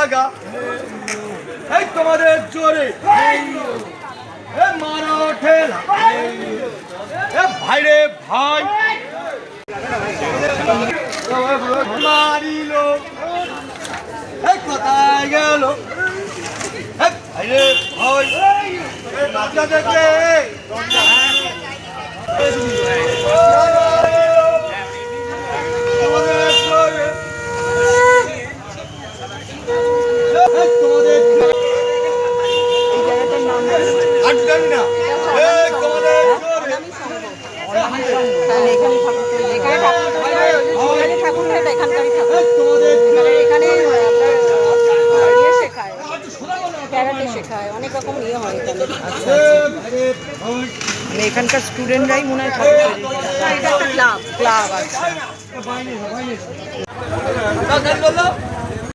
লাগা এই তোমাদের জোরে মারা ঠেলা ভাইরে ভাই মারিল কোথায় গেল ভাইরে ভাই বাচ্চা দেখলে অনেক রকম ইয়ে হয় এখানকার স্টুডেন্টরাই মনে হয় ক্লাব ক্লাব আছে।